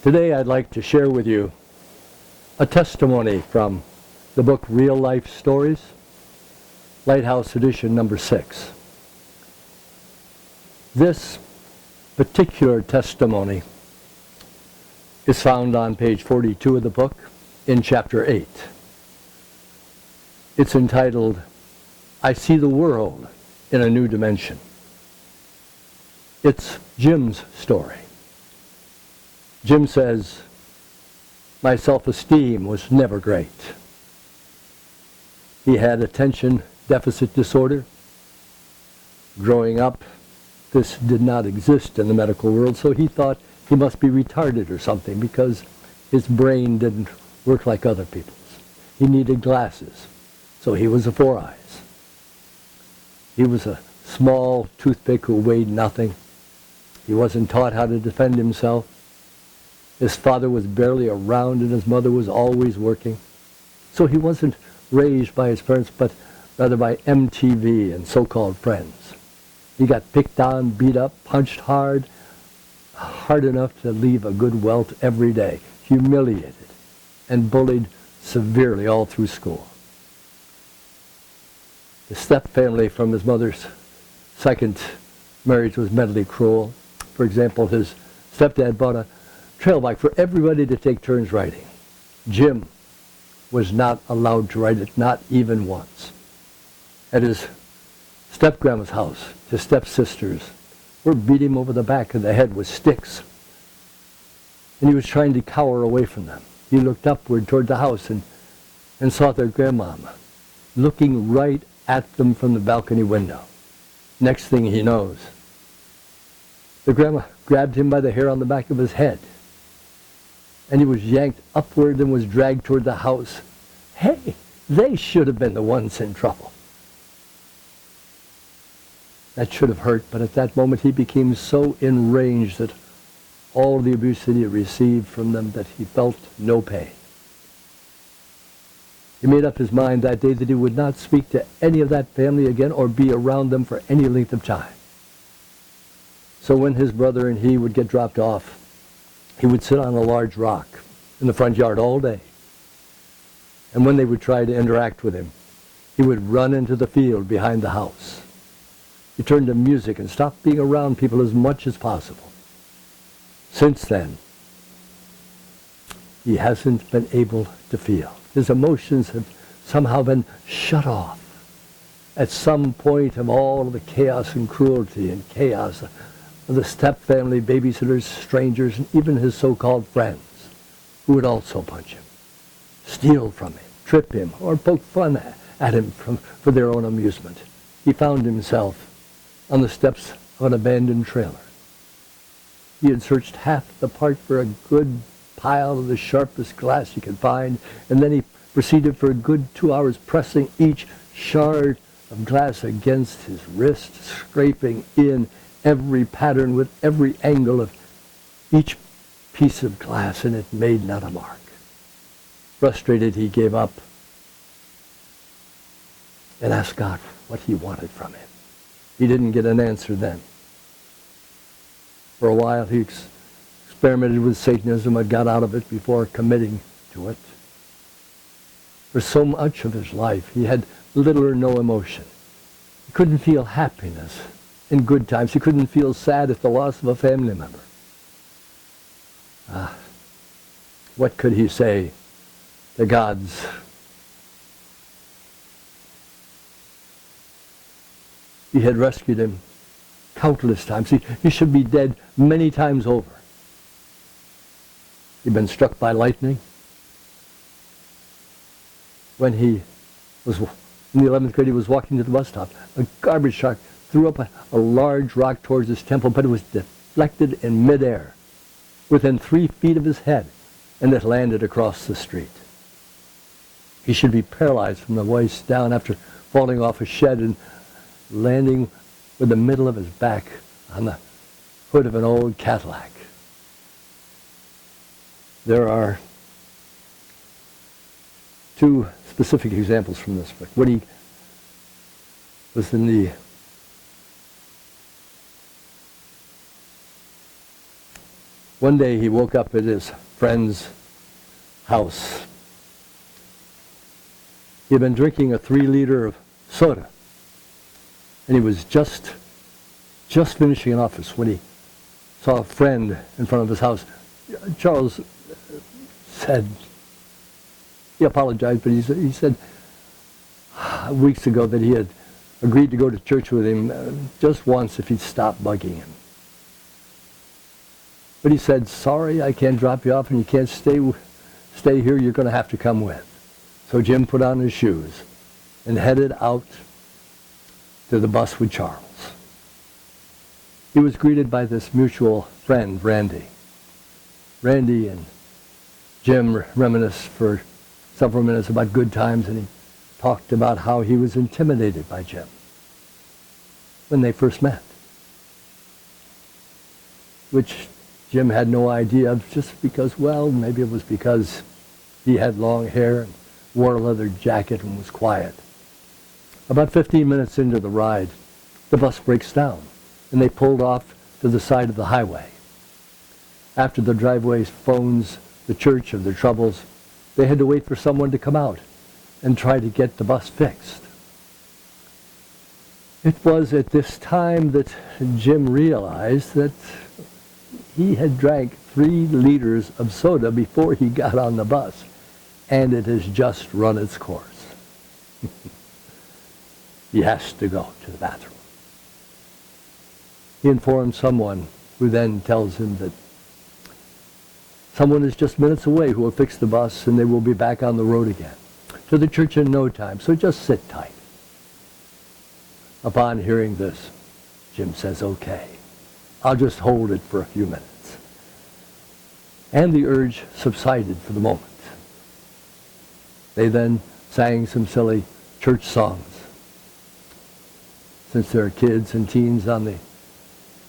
Today I'd like to share with you a testimony from the book Real Life Stories, Lighthouse Edition number 6. This particular testimony is found on page 42 of the book in chapter 8. It's entitled, I See the World in a New Dimension. It's Jim's story. Jim says, my self-esteem was never great. He had attention deficit disorder. Growing up, this did not exist in the medical world, so he thought he must be retarded or something because his brain didn't work like other people's. He needed glasses, so he was a 4 eyes. He was a small toothpick who weighed nothing. He wasn't taught how to defend himself. His father was barely around and his mother was always working. So he wasn't raised by his parents, but rather by MTV and so-called friends. He got picked on, beat up, punched hard enough to leave a good welt every day, humiliated, and bullied severely all through school. The step-family from his mother's second marriage was mentally cruel. For example, his stepdad bought a trail bike for everybody to take turns riding. Jim was not allowed to ride it, not even once. At his step-grandma's house, his stepsisters were beating him over the back of the head with sticks. And he was trying to cower away from them. He looked upward toward the house and saw their grandmama looking right at them from the balcony window. Next thing he knows, the grandma grabbed him by the hair on the back of his head, and he was yanked upward and was dragged toward the house. Hey, they should have been the ones in trouble. That should have hurt, but at that moment he became so enraged at all the abuse that he had received from them that he felt no pain. He made up his mind that day that he would not speak to any of that family again or be around them for any length of time. So when his brother and he would get dropped off, he would sit on a large rock in the front yard all day. And when they would try to interact with him, he would run into the field behind the house. He turned to music and stopped being around people as much as possible. Since then, he hasn't been able to feel. His emotions have somehow been shut off. At some point of all of the chaos and cruelty and chaos of the step-family, babysitters, strangers, and even his so-called friends who would also punch him, steal from him, trip him, or poke fun at him for their own amusement. He found himself on the steps of an abandoned trailer. He had searched half the park for a good pile of the sharpest glass he could find, and then he proceeded for a good 2 hours pressing each shard of glass against his wrist, scraping in every pattern with every angle of each piece of glass, and it made not a mark. Frustrated, he gave up and asked God what he wanted from him. He didn't get an answer then. For a while, he experimented with Satanism and got out of it before committing to it. For so much of his life, he had little or no emotion. He couldn't feel happiness in good times. He couldn't feel sad at the loss of a family member. What could he say to God's He had rescued him countless times. He should be dead many times over. He'd been struck by lightning. When he was in the 11th grade, he was walking to the bus stop. A garbage truck threw up a large rock towards his temple, but it was deflected in midair within 3 feet of his head, and it landed across the street. He should be paralyzed from the waist down after falling off a shed and landing with the middle of his back on the hood of an old Cadillac. There are 2 specific examples from this book. When he was in the One day he woke up at his friend's house. He had been drinking a 3-liter of soda, and he was just finishing an office when he saw a friend in front of his house. Charles said, he apologized, but he said weeks ago that he had agreed to go to church with him just once if he'd stop bugging him. But he said, sorry, I can't drop you off and you can't stay here, you're going to have to come with. So Jim put on his shoes and headed out to the bus with Charles. He was greeted by this mutual friend, Randy. Randy and Jim reminisced for several minutes about good times, and he talked about how he was intimidated by Jim when they first met, which Jim had no idea of, just because, well, maybe it was because he had long hair and wore a leather jacket and was quiet. About 15 minutes into the ride, the bus breaks down, and they pulled off to the side of the highway. After the driveway phones the church of their troubles, they had to wait for someone to come out and try to get the bus fixed. It was at this time that Jim realized that he had drank 3 liters of soda before he got on the bus, and it has just run its course. He has to go to the bathroom. He informs someone, who then tells him that someone is just minutes away who will fix the bus and they will be back on the road again to the church in no time, so just sit tight. Upon hearing this, Jim says, okay, I'll just hold it for a few minutes. And the urge subsided for the moment. They then sang some silly church songs. Since there are kids and teens on the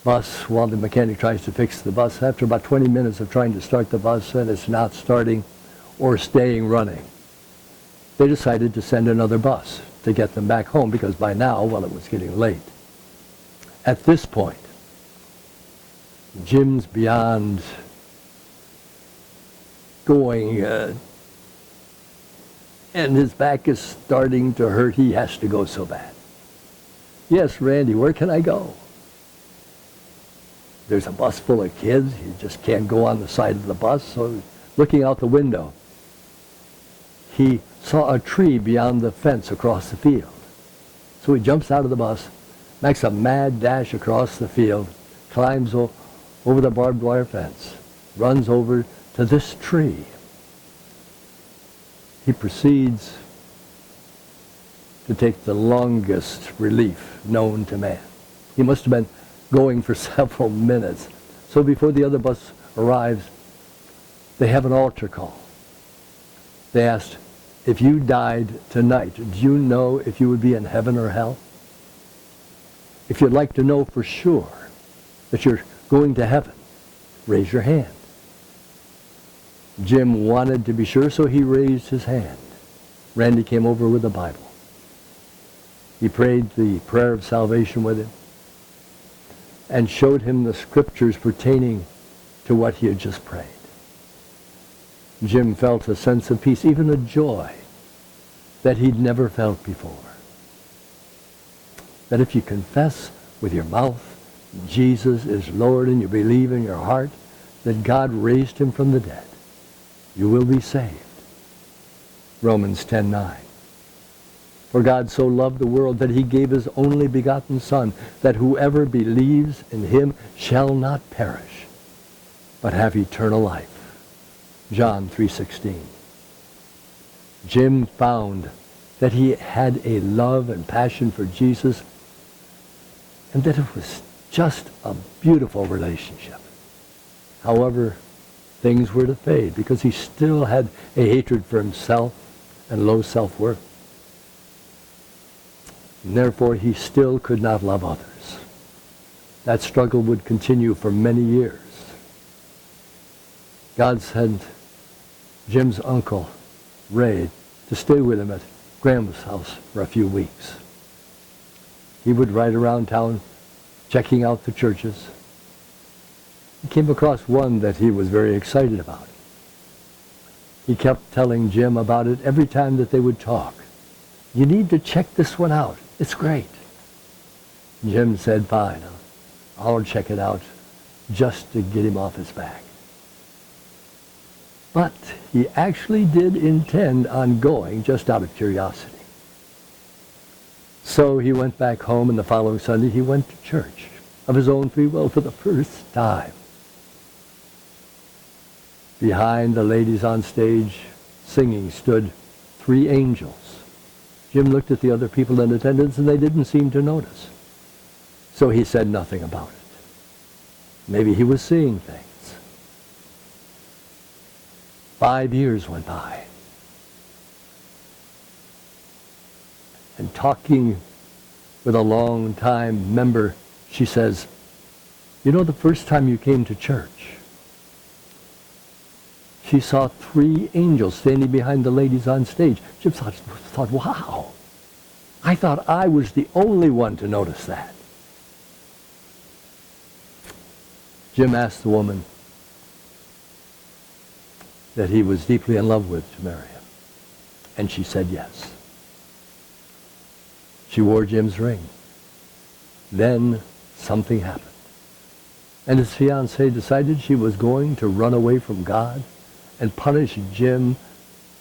bus while the mechanic tries to fix the bus, after about 20 minutes of trying to start the bus and it's not starting or staying running, they decided to send another bus to get them back home, because by now, well, it was getting late. At this point, Jim's beyond going, and his back is starting to hurt. He has to go so bad. Yes, Randy, where can I go? There's a bus full of kids. You just can't go on the side of the bus. So looking out the window, he saw a tree beyond the fence across the field. So he jumps out of the bus, makes a mad dash across the field, climbs over the barbed wire fence, runs over to this tree. He proceeds to take the longest relief known to man. He must have been going for several minutes. So before the other bus arrives, they have an altar call. They asked, if you died tonight, do you know if you would be in heaven or hell? If you'd like to know for sure that you're going to heaven, raise your hand. Jim wanted to be sure, so he raised his hand. Randy came over with a Bible. He prayed the prayer of salvation with him and showed him the scriptures pertaining to what he had just prayed. Jim felt a sense of peace, even a joy that he'd never felt before. That if you confess with your mouth Jesus is Lord and you believe in your heart that God raised him from the dead, you will be saved. Romans 10:9. For God so loved the world that he gave his only begotten Son, that whoever believes in him shall not perish, but have eternal life. John 3:16. Jim found that he had a love and passion for Jesus, and that it was just a beautiful relationship. However, things were to fade, because he still had a hatred for himself and low self-worth. And therefore, he still could not love others. That struggle would continue for many years. God sent Jim's uncle, Ray, to stay with him at Grandma's house for a few weeks. He would ride around town checking out the churches. he came across one that he was very excited about. He kept telling Jim about it every time that they would talk. You need to check this one out. It's great. Jim said, fine, I'll check it out, just to get him off his back. But he actually did intend on going just out of curiosity. So he went back home, and the following Sunday he went to church of his own free will for the first time. Behind the ladies on stage singing stood 3 angels. Jim looked at the other people in attendance, and they didn't seem to notice. So he said nothing about it. Maybe he was seeing things. 5 years went by. And talking with a long-time member, she says, you know, the first time you came to church, she saw 3 angels standing behind the ladies on stage. Jim thought, wow, I thought I was the only one to notice that. Jim asked the woman that he was deeply in love with to marry him, and she said yes. She wore Jim's ring. Then something happened, and his fiancée decided she was going to run away from God and punish Jim,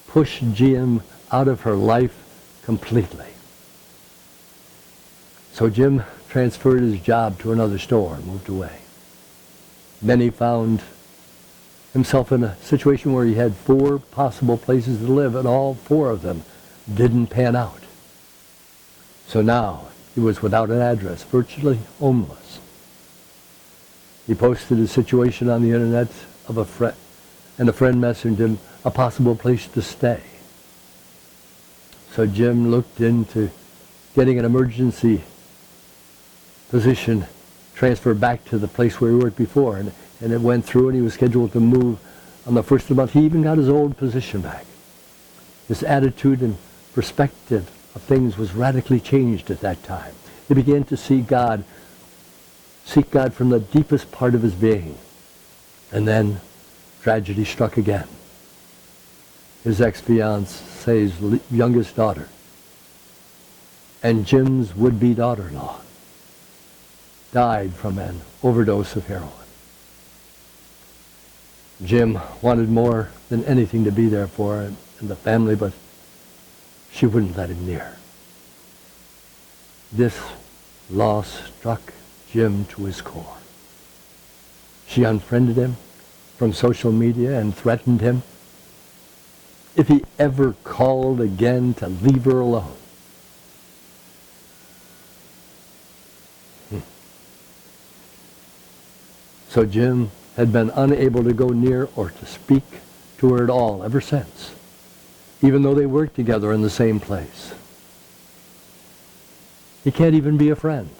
push Jim out of her life completely. So Jim transferred his job to another store and moved away. Then he found himself in a situation where he had 4 possible places to live, and all 4 of them didn't pan out. So now he was without an address, virtually homeless. He posted his situation on the internet of a friend, and a friend messaged him a possible place to stay. So Jim looked into getting an emergency position transferred back to the place where he worked before, and it went through, and he was scheduled to move on the 1st of the month. He even got his old position back. His attitude and perspective of things was radically changed at that time. He began to seek God from the deepest part of his being. And then tragedy struck again. His ex-fiancée's youngest daughter and Jim's would-be daughter-in-law died from an overdose of heroin. Jim wanted more than anything to be there for her and the family, but she wouldn't let him near. This loss struck Jim to his core. She unfriended him from social media and threatened him if he ever called again to leave her alone. So Jim had been unable to go near or to speak to her at all ever since, even though they worked together in the same place. He can't even be a friend.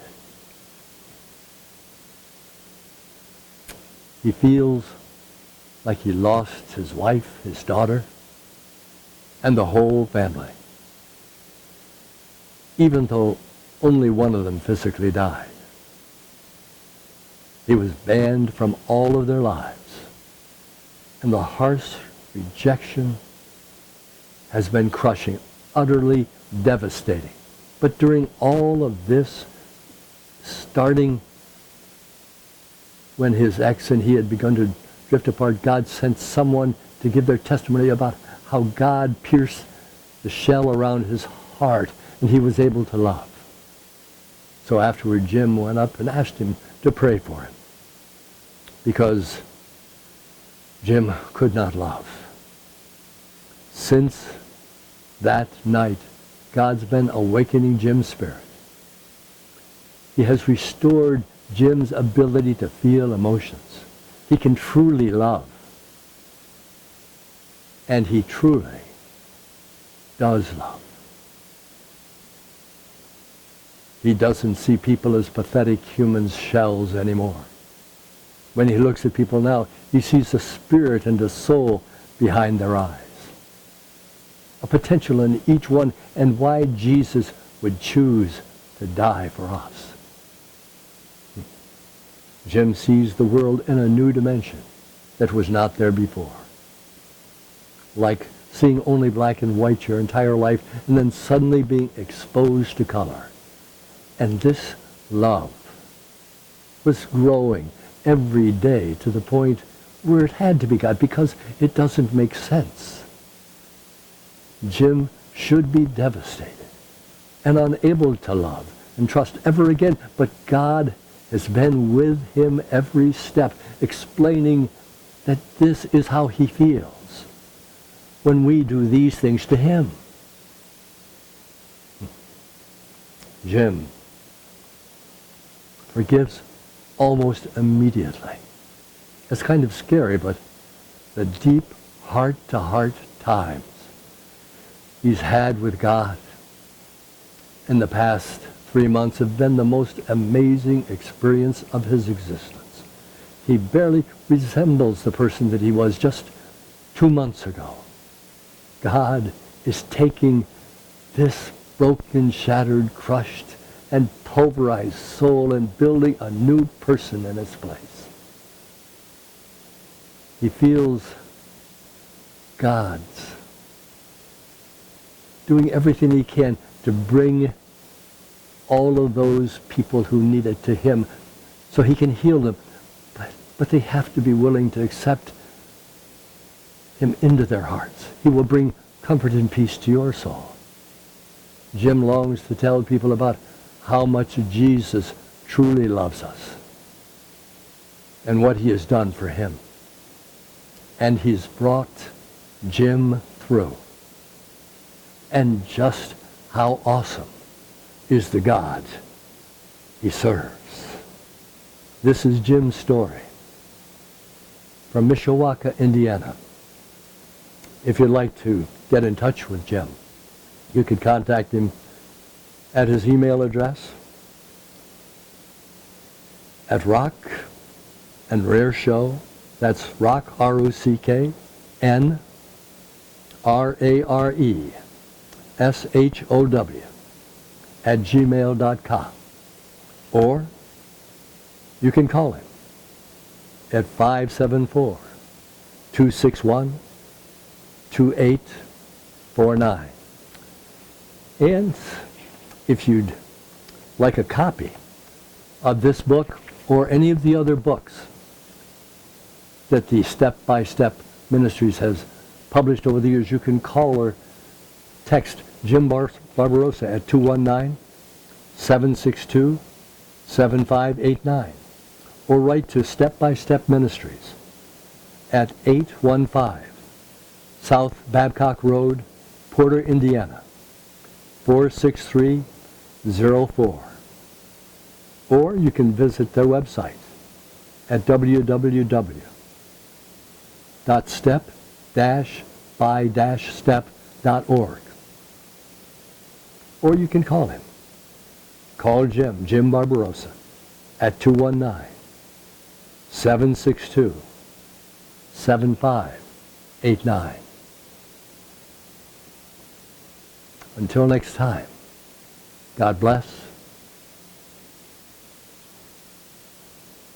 He feels like he lost his wife, his daughter, and the whole family, even though only one of them physically died. He was banned from all of their lives, and the harsh rejection has been crushing, utterly devastating. But during all of this, starting when his ex and he had begun to drift apart, God sent someone to give their testimony about how God pierced the shell around his heart and he was able to love. So afterward, Jim went up and asked him to pray for him, because Jim could not love. Since that night, God's been awakening Jim's spirit. He has restored Jim's ability to feel emotions. He can truly love. And he truly does love. He doesn't see people as pathetic human shells anymore. When he looks at people now, he sees the spirit and the soul behind their eyes. A potential in each one, and why Jesus would choose to die for us. Jim sees the world in a new dimension that was not there before. Like seeing only black and white your entire life and then suddenly being exposed to color. And this love was growing every day to the point where it had to be God because it doesn't make sense. Jim should be devastated and unable to love and trust ever again, but God has been with him every step, explaining that this is how he feels when we do these things to him. Jim forgives almost immediately. It's kind of scary, but the deep heart-to-heart times he's had with God in the past 3 months have been the most amazing experience of his existence. He barely resembles the person that he was just 2 months ago. God is taking this broken, shattered, crushed, and pulverized soul and building a new person in its place. He feels God's doing everything he can to bring all of those people who need it to him so he can heal them. But they have to be willing to accept him into their hearts. He will bring comfort and peace to your soul. Jim longs to tell people about how much Jesus truly loves us and what he has done for him. And he's brought Jim through. And just how awesome is the God he serves. This is Jim's story from Mishawaka, Indiana. If you'd like to get in touch with Jim, you could contact him at his email address at Rock and Rare Show. That's Rock, R-O-C-K, N-R-A-R-E-S-H-O-W at gmail.com. Or you can call him at 574-261-2849. And if you'd like a copy of this book or any of the other books that the Step-by-Step Ministries has published over the years, you can call or text Jim Barbarosa at 219-762-7589 or write to Step-by-Step Ministries at 815 South Babcock Road, Porter, Indiana, 46304. Or you can visit their website at www.step-by-step.org. Or you can call him. Call Jim Barbarosa, at 219-762-7589. Until next time, God bless